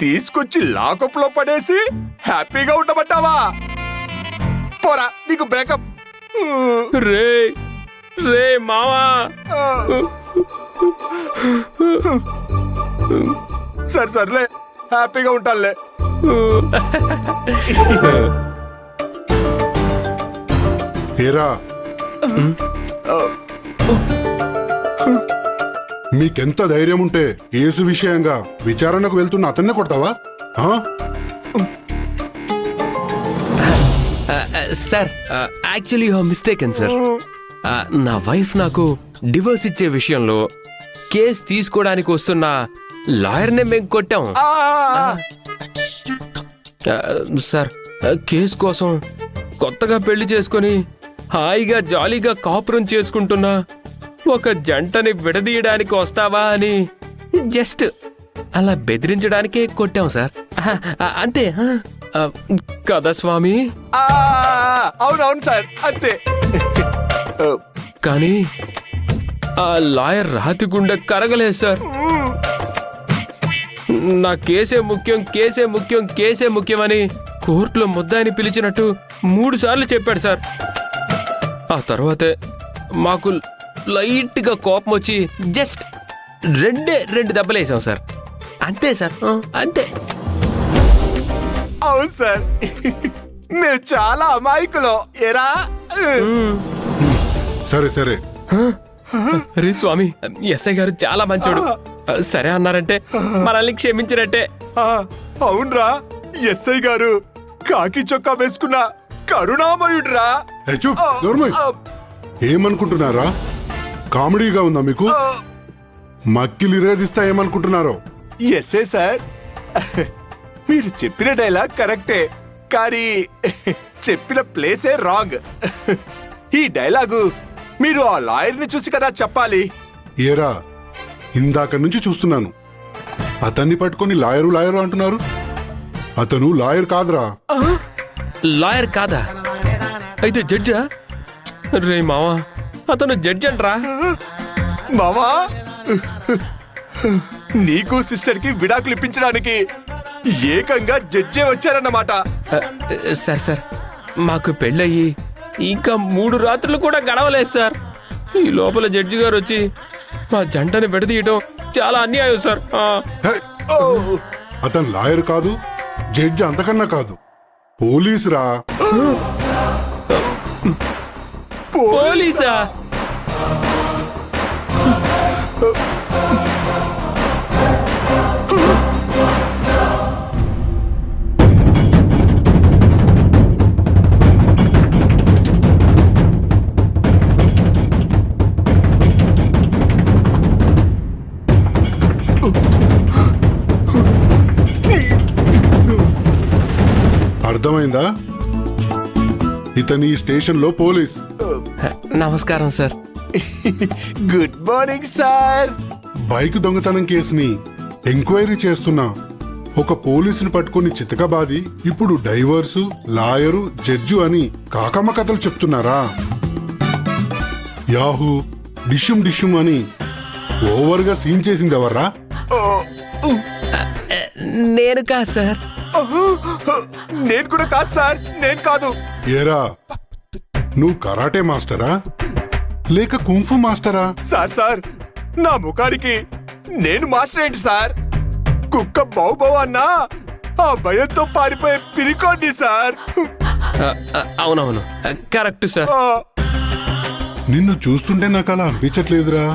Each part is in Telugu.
తీసుకొచ్చి లాకప్ లో పడేసి హ్యాపీగా ఉండమంటావా? పోరా, నీకు బ్రేకప్. రే రే మావా, సర్లే, హ్యాపీగా ఉంటానులే. ఏరా, మీకెంత ధైర్యం ఉంటే కేసు విషయంగా విచారణకు వెళ్తున్న అతన్నే కొడతావా? Sir actually you have mistaken sir. నా వైఫ్ నాకు డివోర్స్ ఇచ్చే విషయంలో కేసు తీసుకోవడానికి వస్తున్న లాయర్నే మేము కొట్టాం సార్. కేసు కోసం కొత్తగా పెళ్లి చేసుకొని హాయిగా జాలీగా కాపురం చేసుకుంటున్నా ఒక జంటని విడదీయడానికి వస్తావా అని జస్ట్ అలా బెదిరించడానికే కొట్టాం సార్, అంతే కదా స్వామి? అవునవును సార్, అంతే. కానీ ఆ లాయర్ రాతి గుండె కరగలేదు సార్. నా కేసే ముఖ్యం, కేసే ముఖ్యం, కేసే ముఖ్యమని కోర్టులో ముద్దాయిని పిలిచినట్టు 3 సార్లు చెప్పాడు సార్. ఆ తర్వాతే మాకు లైట్ గా కోపం వచ్చి జస్ట్ 2 దెబ్బలేసాం సార్, అంతే సార్, అంతే. అవును సార్, మేము చాలా అమాయకులు. ఏరా? సరే సరే. అరే స్వామి, ఎస్ఐ గారు చాలా మంచోడు. సరే అన్నారంటే మనల్ని క్షమించినట్టే. అవునరా, ఎస్ఐ గారు కాకి చొక్కా వేసుకున్న కరుణామయుడురా. ఏమనుకుంటున్నారా? కామెడీగా ఉందా మీకు? మక్కిలి రేదిస్తా ఏమనుకుంటున్నారో? ఎస్ఐ సార్, మీరు చెప్పిన డైలాగ్ కరెక్టే, కానీ చెప్పిన ప్లేసే రాంగ్. ఈ డైలాగు మీరు ఆ లాయర్ని చూసి కదా చెప్పాలి. ఏరా, ఇందాక నుంచి చూస్తున్నాను. అతన్ని పట్టుకొని లాయరు లాయరు అంటున్నారు. అతను లాయర్ కాదురా. లాయర్ కాదా? అయితే జడ్జా? రే మావా, అతను జడ్జి అంట్రా. మావా, నీకు సిస్టర్ కి విడాకులు ఇప్పించడానికి ఏకంగా జడ్జే వచ్చారన్నమాట. సార్, మాకు పెళ్ళయి ఇంకా 3 రాత్రులు కూడా గడవలేదు సార్. ఈ లోపల జడ్జి గారు వచ్చి మా జంటని విడదీయటం చాలా అన్యాయం సార్. అతను లాయర్ కాదు, జడ్జి అంతకన్నా కాదు, పోలీసురా. పోలీసా? అర్థమైందా? ఇతని ఈ స్టేషన్ లో పోలీస్. నమస్కారం sir. Good morning sir. Bike దొంగతనం కేసుని ఎంక్వైరీ చేస్తున్నా ఒక పోలీసుని పట్టుకుని చితకబాది ఇప్పుడు డైవర్సు, లాయరు, జడ్జు అని కాకమ్మ కథలు చెప్తున్నారా? యాహూ డిష్యూమ్ డిష్యూమ్ అని ఓవర్ గా సీన్ చేసింది ఎవర్రా? నేను కాదు సార్. నేను కూడా కాదు సార్, నేను కాదు. ఏరా, నువ్వు కరాటే మాస్టరా లేక కుంఫు మాస్టరా? సార్, నా ముఖానికి నేను మాస్టర్ ఏంటి సార్? కుక్క బౌ బౌ అన్నా ఆ భయంతో పారిపోయే పిరికోండి సార్. అవునవును, కరెక్ట్ సార్. నిన్ను చూస్తుంటే నాకు అలా అనిపించట్లేదురా.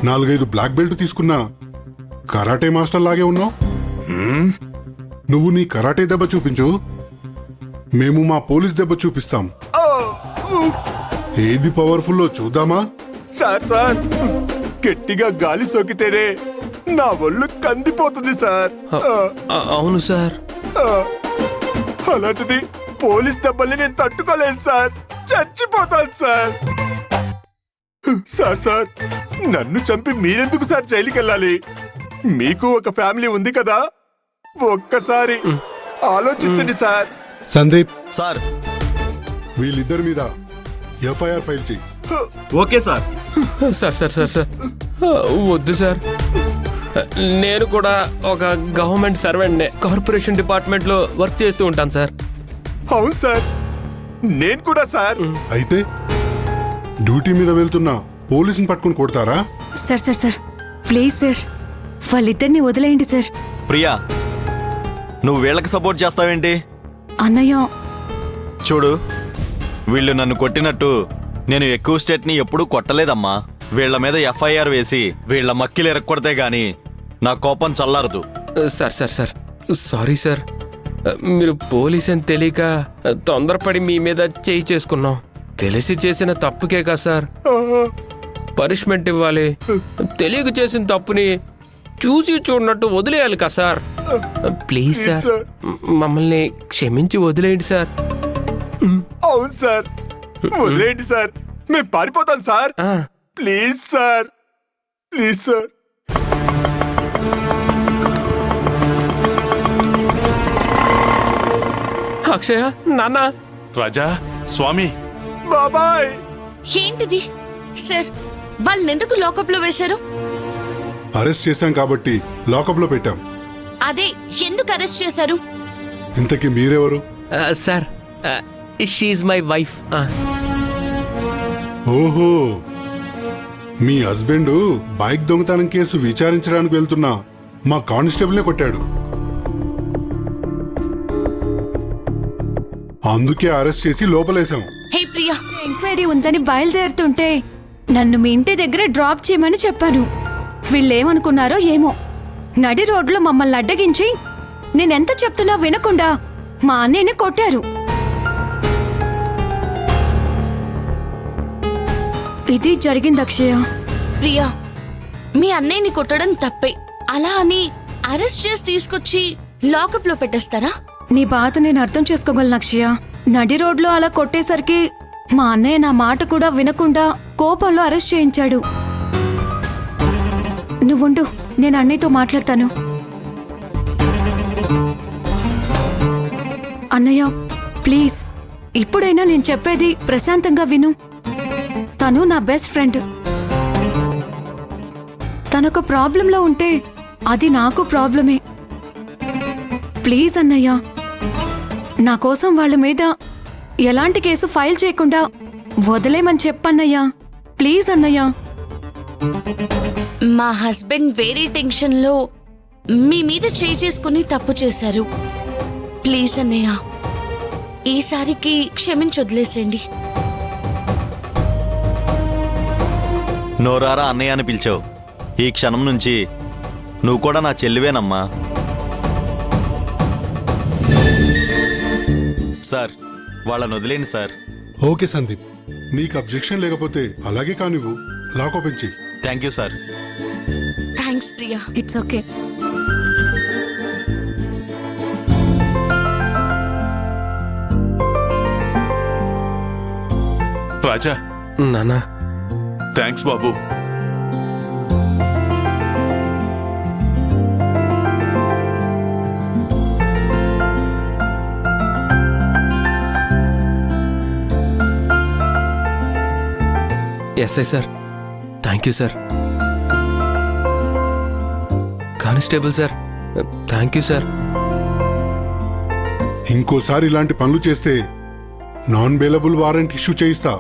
4-5 బ్లాక్ బెల్ట్ తీసుకున్నా కరాటే మాస్టర్ లాగే ఉన్నావు. నువ్వు నీ కరాటే దెబ్బ చూపించు, మేము మా పోలీస్ దెబ్బ చూపిస్తాం. ఏది పవర్ఫుల్లో చూద్దామా? సార్, గట్టిగా గాలి సోకితేనే నా ఒళ్ళు కందిపోతుంది సార్. అవును సార్. అలాంటిది పోలీస్ దెబ్బల్ని నేను తట్టుకోలేను సార్, చచ్చిపోతాను సార్. సార్, నన్ను చంపి మీరెందుకు సార్ జైలుకి వెళ్ళాలి? మీకు ఒక ఫ్యామిలీ ఉంది కదా, ఒక్కసారి ఆలోచించండి సార్. సందీప్ సార్, వీళ్ళిద్దరి మీద ఎఫ్ఐఆర్ ఫైల్ చేయి. Okay sir. సార్ వద్దు సార్. నేను కూడా ఒక గవర్నమెంట్ సర్వెంట్నే, కార్పొరేషన్ డిపార్ట్మెంట్లో వర్క్ చేస్తూ ఉంటాను సార్. అవును సార్, నేను కూడా సార్. అయితే డ్యూటీ మీద వెళ్తున్న పోలీసుని పట్టుకుని కొడతారా? Sir sir sir please sir, వాళ్ళిద్దరిని వదిలేయండి సార్. ప్రియా, నువ్వు వీళ్ళకి సపోర్ట్ చేస్తావేంటి? అన్నయ్య, చూడు, వీళ్ళు నన్ను కొట్టినట్టు నేను ఎక్కువ స్టేట్ని ఎప్పుడూ కొట్టలేదమ్మా. వీళ్ళ మీద ఎఫ్ఐఆర్ వేసి వీళ్ళ మక్కిలు ఎరక్కొడితే గాని నా కోపం చల్లారదు. Sir sir sir sorry sir, మీరు పోలీస్ అని తెలియక తొందరపడి మీ మీద చేయి చేసుకున్నాం. తెలిసి చేసిన తప్పుకే కదా సార్ పనిష్మెంట్ ఇవ్వాలి. తెలియక చేసిన తప్పుని చూసి చూడనట్టు వదిలేయాలి కదా సార్. ప్లీజ్ సార్, మమ్మల్ని క్షమించి వదిలేయండి సార్. అవును సార్, వదిలేండి సార్, మేము పారిపోతాం సార్. ఆ, ప్లీజ్ సార్, ప్లీజ్ సార్. అక్షయ, నాన్న. రాజా, స్వామి, బాబాయ్, ఏంటిది సార్? వాళ్ళనెందుకు లాకప్ లో వేశారు? అరెస్ట్ చేశాం కాబట్టి లాకప్ లో పెట్టాం. అదే, ఎందుకు అరెస్ట్ చేశారు? ఇంతకీ మీరెవరు? Sir, she's my wife. ఓహో, మీ హస్బెండ్ బైక్ దొంగతనం కేసు విచారించడానికి వెళ్తున్నా మా కానిస్టేబుల్నే కొట్టాడు. అందుకే అరెస్ట్ చేసి లోపలేశాం. హే ప్రియా, ఎంక్వైరీ ఉందని బయలుదేరుతుంటే నన్ను మీ ఇంటి దగ్గర డ్రాప్ చేయమని చెప్పాను. వీళ్ళేమనుకున్నారో ఏమో, నడి రోడ్లో మమ్మల్ని అడ్డగించి నేనెంత చెప్తున్నా వినకుండా మా అన్నయ్యని కొట్టారు. ఇది జరిగింది అక్షయ. ప్రియా, మీ అన్నయ్యని కొట్టడం తప్పే. అలా అని అరెస్ట్ చేసి తీసుకొచ్చి లాకప్ లో పెట్టేస్తారా? నీ బాధ నేను అర్థం చేసుకోగలను అక్షయ. నడి రోడ్లో అలా కొట్టేసరికి మా అన్నయ్య నా మాట కూడా వినకుండా కోపంలో అరెస్ట్ చేయించాడు. నువ్వుండు, నేను అన్నయ్యతో మాట్లాడతాను. అన్నయ్య ప్లీజ్, ఇప్పుడైనా నేను చెప్పేది ప్రశాంతంగా విను. తను నా బెస్ట్ ఫ్రెండ్. తనొక ప్రాబ్లంలో ఉంటే అది నాకు ప్రాబ్లమే. ప్లీజ్ అన్నయ్య, నా కోసం వాళ్ళ మీద ఎలాంటి కేసు ఫైల్ చేయకుండా వదిలేమని చెప్పన్నయ్యా. ప్లీజ్ అన్నయ్య. మా హస్బెండ్ వేరే టెన్షన్ లో మీ మీద చేయి చేసుకుని తప్పు చేశారు. ప్లీజ్ అన్నయ్య, ఈసారికి క్షమించి వదిలేసేయండి. నోరారా అన్నయ్య అని పిలిచావు. ఈ క్షణం నుంచి నువ్వు కూడా నా చెల్లివేనమ్మా. సార్, వాళ్ళని వదిలేండి సార్. ఓకే సందీప్, నీకు అబ్జెక్షన్ లేకపోతే అలాగే కానివ్వు. లాక్ ఓపెన్ చెయ్యి. Thank you sir. Thanks Priya. It's okay. Raja, నాన్న. థ్యాంక్స్ బాబు. SI sir, thank you sir. Constable sir, thank you sir. ఇంకోసారి ఇలాంటి పనులు చేస్తే నాన్ బెయిలబుల్ వారెంట్ ఇష్యూ చేయిస్తా.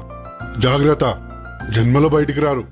జాగ్రత్త, జన్మలో బయటికి రారు.